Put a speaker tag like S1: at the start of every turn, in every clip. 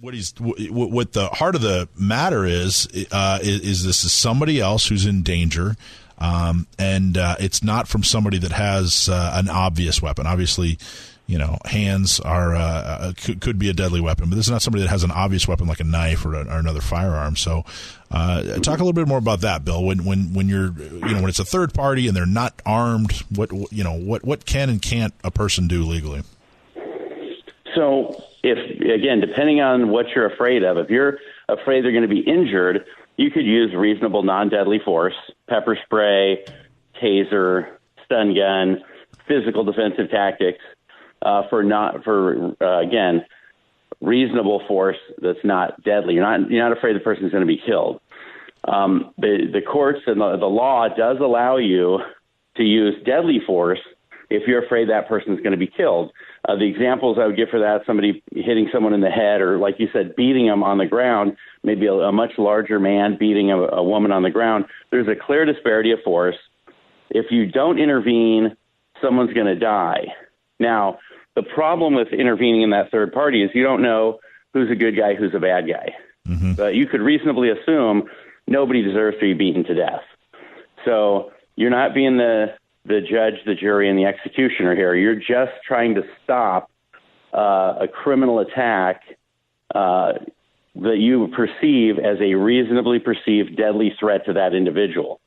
S1: What the heart of the matter is this is somebody else who's in danger, and it's not from somebody that has an obvious weapon. Obviously, hands are could be a deadly weapon, but this is not somebody that has an obvious weapon like a knife or another firearm. So, talk a little bit more about that, Bill. When you're when it's a third party and they're not armed, what can and can't a person do legally?
S2: So, again, depending on what you're afraid of, if you're afraid they're going to be injured, you could use reasonable non-deadly force, pepper spray, taser, stun gun, physical defensive tactics for reasonable force that's not deadly. You're not afraid the person's going to be killed. The courts and the law does allow you to use deadly force if you're afraid that person's going to be killed. The examples I would give for that, somebody hitting someone in the head or, like you said, beating them on the ground, maybe a much larger man beating a woman on the ground, there's a clear disparity of force. If you don't intervene, someone's going to die. Now, the problem with intervening in that third party is you don't know who's a good guy, who's a bad guy. Mm-hmm. But you could reasonably assume nobody deserves to be beaten to death. So you're not being the judge, the jury, and the executioner here. You're just trying to stop a criminal attack that you perceive as a reasonably perceived deadly threat to that individual.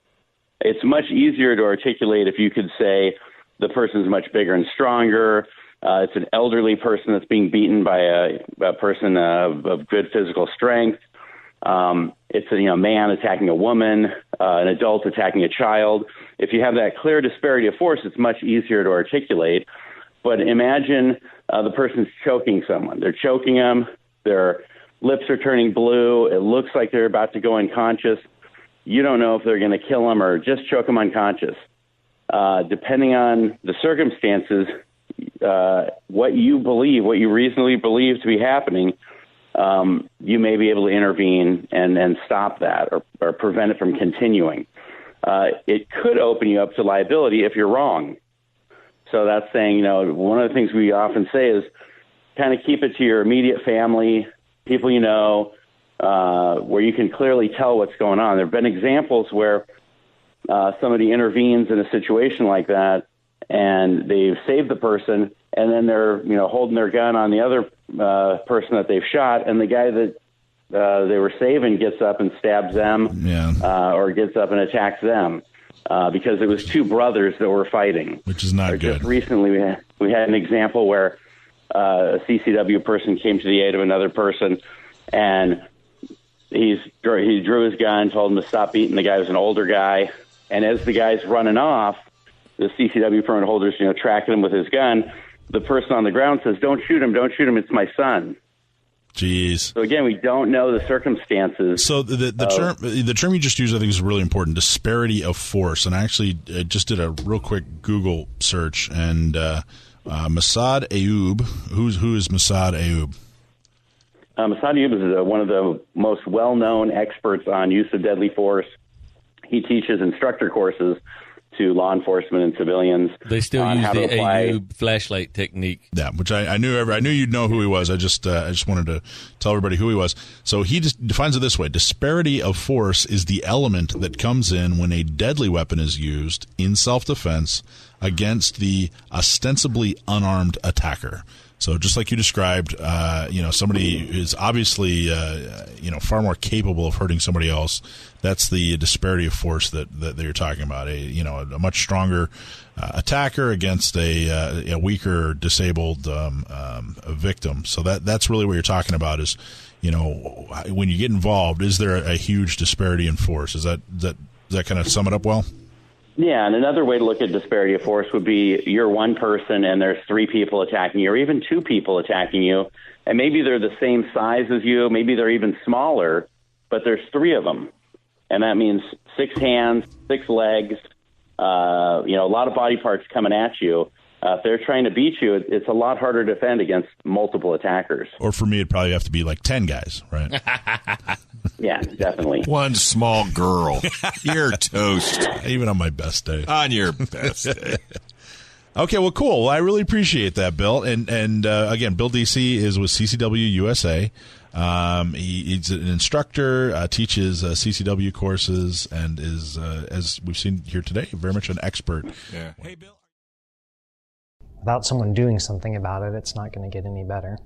S2: It's much easier to articulate if you could say the person's much bigger and stronger. It's an elderly person that's being beaten by a person of good physical strength. It's a man attacking a woman, an adult attacking a child. If you have that clear disparity of force, it's much easier to articulate. But imagine the person's choking someone. They're choking them. Their lips are turning blue. It looks like they're about to go unconscious. You don't know if they're going to kill them or just choke them unconscious. Depending on the circumstances, what you reasonably believe to be happening, you may be able to intervene and stop that or prevent it from continuing. It could open you up to liability if you're wrong. So that's saying, one of the things we often say is kind of keep it to your immediate family, people where you can clearly tell what's going on. There have been examples where somebody intervenes in a situation like that, and they've saved the person, and then they're holding their gun on the other person that they've shot, and the guy that they were saving gets up and stabs them, or gets up and attacks them because it was two brothers that were fighting,
S1: which is not good.
S2: Just recently, we had an example where a CCW person came to the aid of another person, and he drew his gun, told him to stop beating the guy. Was an older guy, and as the guy's running off, the CCW permit holder's tracking him with his gun. The person on the ground says, "Don't shoot him! Don't shoot him! It's my son."
S1: Jeez.
S2: So again, we don't know the circumstances.
S1: So the term you just used, I think, is really important: disparity of force. And I actually just did a real quick Google search, and Massad Ayoob. Who is Massad Ayoob?
S2: Massad Ayoob is one of the most well-known experts on use of deadly force. He teaches instructor courses to law enforcement and civilians.
S3: They still use the Ayoob flashlight technique.
S1: Yeah, which I knew you'd know who he was. I just wanted to tell everybody who he was. So he defines it this way: disparity of force is the element that comes in when a deadly weapon is used in self-defense against the ostensibly unarmed attacker. So just like you described, somebody is obviously, far more capable of hurting somebody else. That's the disparity of force that you're talking about. A much stronger attacker against a weaker, disabled victim. So that's really what you're talking about. Is when you get involved, is there a huge disparity in force? Does that kind of sum it up well?
S2: Yeah, and another way to look at disparity of force would be you're one person and there's three people attacking you, or even two people attacking you, and maybe they're the same size as you, maybe they're even smaller, but there's three of them. And that means 6 hands, 6 legs, a lot of body parts coming at you. If they're trying to beat you, it's a lot harder to defend against multiple attackers.
S1: Or for me, it'd probably have to be like 10 guys, right?
S2: Yeah, definitely.
S4: One small girl. You're toast.
S1: Even on my best day.
S4: On your best day.
S1: Okay, well, cool. Well, I really appreciate that, Bill. And again, Bill Desy is with CCW USA. He's an instructor, teaches CCW courses, and is, as we've seen here today, very much an expert.
S4: Yeah. Hey, Bill.
S5: Without someone doing something about it, it's not going to get any better.